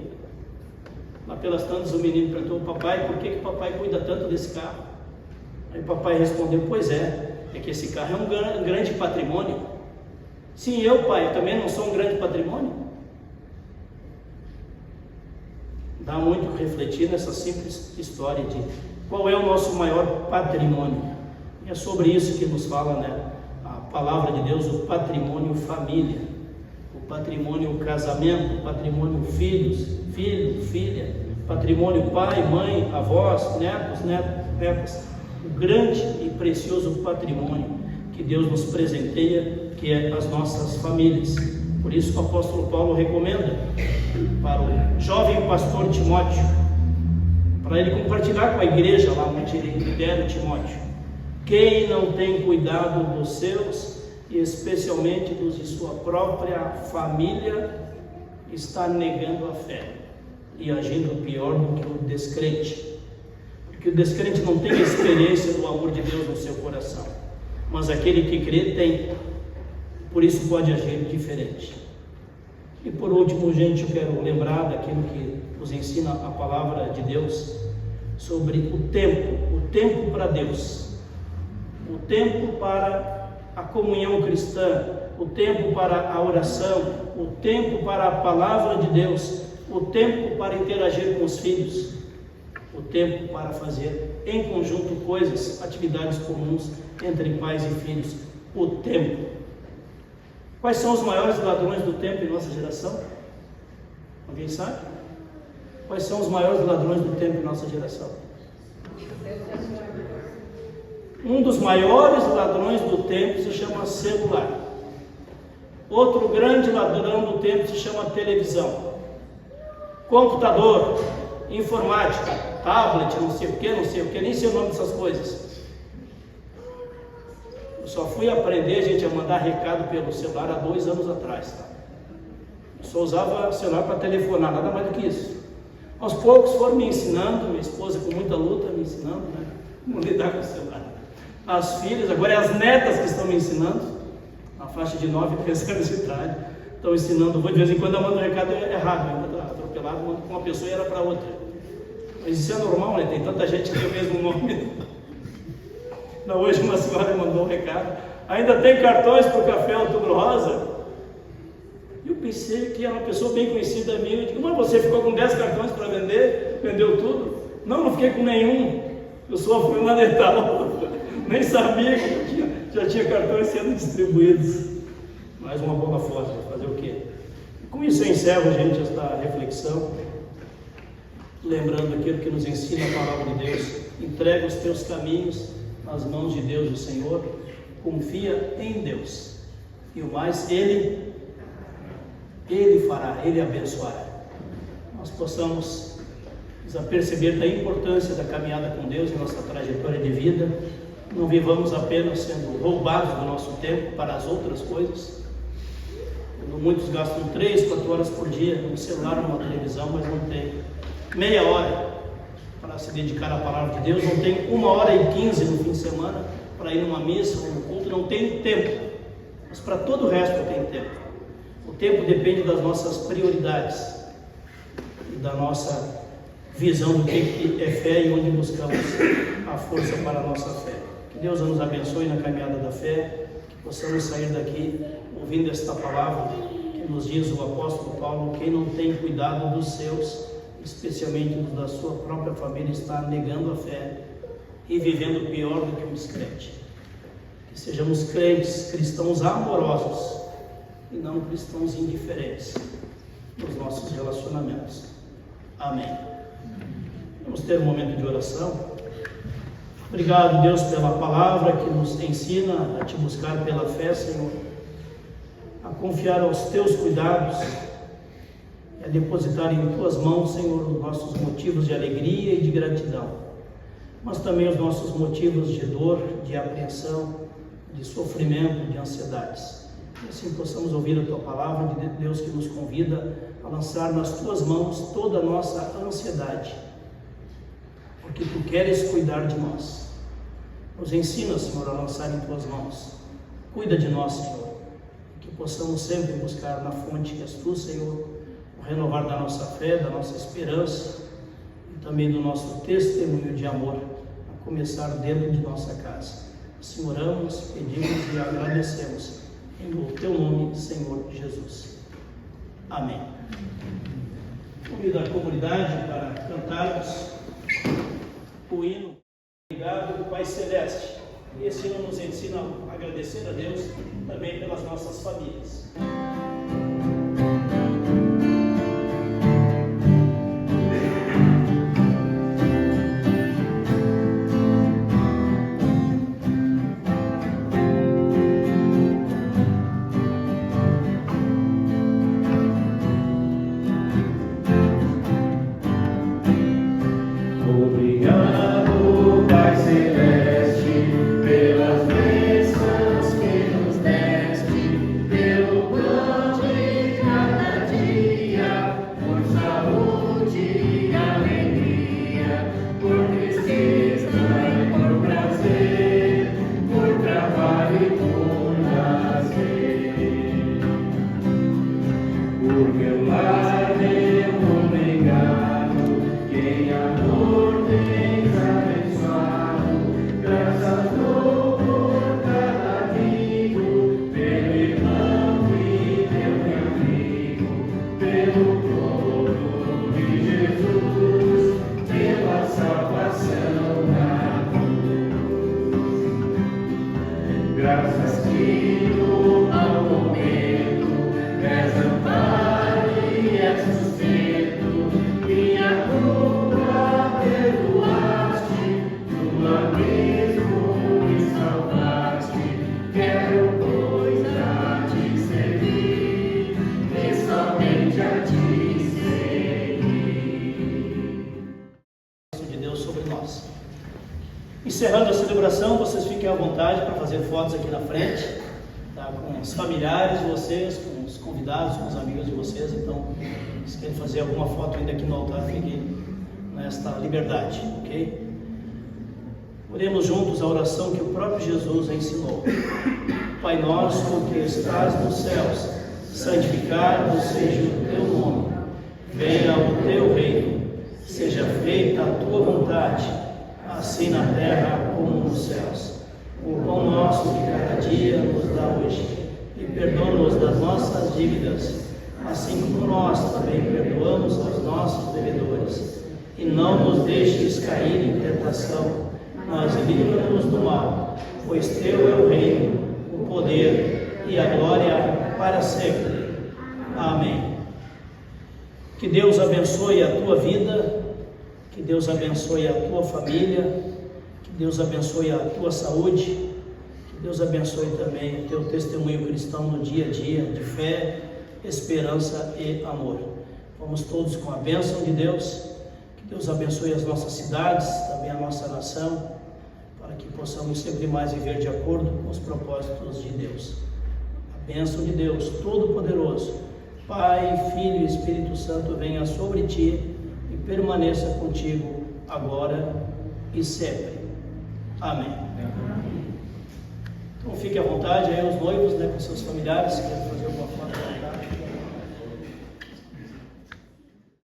Speaker 1: Lá pelas tantas o menino perguntou: papai, por que o papai cuida tanto desse carro? Aí o papai respondeu: pois é que esse carro é um grande patrimônio. Sim, eu, pai, também não sou um grande patrimônio? Dá muito refletir nessa simples história de qual é o nosso maior patrimônio. E é sobre isso que nos fala, né, a palavra de Deus: o patrimônio família, o patrimônio casamento, o patrimônio filho, filha, patrimônio pai, mãe, avós, netas, o grande e precioso patrimônio que Deus nos presenteia, que é as nossas famílias. Por isso o apóstolo Paulo recomenda para o jovem pastor Timóteo, para ele compartilhar com a igreja lá onde ele lidera Timóteo: quem não tem cuidado dos seus, e especialmente dos de sua própria família, está negando a fé e agindo pior do que o descrente. Porque o descrente não tem experiência do amor de Deus no seu coração, mas aquele que crê tem. Por isso pode agir diferente. E por último, gente, eu quero lembrar daquilo que nos ensina a palavra de Deus sobre o tempo para Deus, o tempo para a comunhão cristã, o tempo para a oração, o tempo para a palavra de Deus, o tempo para interagir com os filhos, o tempo para fazer em conjunto coisas, atividades comuns entre pais e filhos, o tempo. Quais são os maiores ladrões do tempo em nossa geração? Alguém sabe? Quais são os maiores ladrões do tempo em nossa geração? Um dos maiores ladrões do tempo se chama celular. Outro grande ladrão do tempo se chama televisão, computador, informática, tablet, não sei o que, nem sei o nome dessas coisas. Eu só fui aprender, gente, a mandar recado pelo celular há 2 anos atrás, tá? Eu só usava celular para telefonar, nada mais do que isso. Aos poucos foram me ensinando, minha esposa com muita luta me ensinando, né, como lidar com o celular. As filhas, agora é as netas que estão me ensinando, na faixa de 9 e 10 anos de idade, estão ensinando. De vez em quando eu mando um recado errado, eu mando atropelado, mando com uma pessoa e era para outra. Mas isso é normal, né? Tem tanta gente que tem o mesmo nome. Não, hoje uma senhora me mandou um recado: ainda tem cartões para o café Outubro Rosa? Eu pensei que era uma pessoa bem conhecida minha. Eu digo: mas você ficou com 10 cartões para vender? Vendeu tudo? Não fiquei com nenhum. Eu só fui uma letal. Nem sabia que já tinha cartões sendo distribuídos. Mais uma bola fora, fazer o quê? E com isso eu encerro, gente, esta reflexão, lembrando aquilo que nos ensina a palavra de Deus: entrega os teus caminhos nas mãos de Deus, o Senhor, confia em Deus, e o mais Ele fará, Ele abençoará. Nós possamos perceber da importância da caminhada com Deus em nossa trajetória de vida. Não vivamos apenas sendo roubados do nosso tempo para as outras coisas, Muitos gastam 3, 4 horas por dia no celular, numa televisão, mas não tem meia hora para se dedicar à palavra de Deus, não tem 1h15 no fim de semana para ir numa missa ou no culto, não tem tempo. Mas para todo o resto tem tempo. O tempo depende das nossas prioridades e da nossa visão do que é fé e onde buscamos a força para a nossa fé. Que Deus nos abençoe na caminhada da fé, que possamos sair daqui ouvindo esta palavra que nos diz o apóstolo Paulo: quem não tem cuidado dos seus, especialmente dos da sua própria família, está negando a fé e vivendo pior do que um descrente. Que sejamos crentes, cristãos amorosos e não cristãos indiferentes nos nossos relacionamentos. Amém. Vamos ter um momento de oração. Obrigado, Deus, pela palavra que nos ensina a te buscar pela fé, Senhor, a confiar aos teus cuidados e a depositar em tuas mãos, Senhor, os nossos motivos de alegria e de gratidão, mas também os nossos motivos de dor, de apreensão, de sofrimento, de ansiedades. E assim possamos ouvir a tua palavra de Deus, que nos convida a lançar nas tuas mãos toda a nossa ansiedade, porque tu queres cuidar de nós. Nos ensina, Senhor, a lançar em tuas mãos. Cuida de nós, Senhor, que possamos sempre buscar na fonte que és tu, Senhor, o renovar da nossa fé, da nossa esperança e também do nosso testemunho de amor, a começar dentro de nossa casa. Assim oramos, pedimos e agradecemos em teu nome, Senhor Jesus. Amém. Convido a comunidade para cantarmos o hino Obrigado, Pai Celeste. Esse hino nos ensina a agradecer a Deus também pelas nossas famílias. Encerrando a celebração, vocês fiquem à vontade para fazer fotos aqui na frente, tá? Com os familiares de vocês, com os convidados, com os amigos de vocês. Então, se querem fazer alguma foto ainda aqui no altar, fiquem nesta liberdade, ok? Oremos juntos a oração que o próprio Jesus ensinou. Pai nosso que estás nos céus, santificado seja o teu nome. Venha o teu reino, seja feita a tua vontade, assim na terra como nos céus. O pão nosso de cada dia nos dá hoje, e perdoa-nos das nossas dívidas, assim como nós também perdoamos aos nossos devedores. E não nos deixes cair em tentação, mas livra-nos do mal, pois teu é o reino, o poder e a glória para sempre. Amém. Que Deus abençoe a tua vida, que Deus abençoe a tua família, que Deus abençoe a tua saúde, que Deus abençoe também o teu testemunho cristão no dia a dia, de fé, esperança e amor. Vamos todos com a bênção de Deus, que Deus abençoe as nossas cidades, também a nossa nação, para que possamos sempre mais viver de acordo com os propósitos de Deus. A bênção de Deus Todo-Poderoso, Pai, Filho e Espírito Santo, venha sobre ti e permaneça contigo agora e sempre. Amém. Então fique à vontade aí os noivos, com seus familiares, que querem fazer o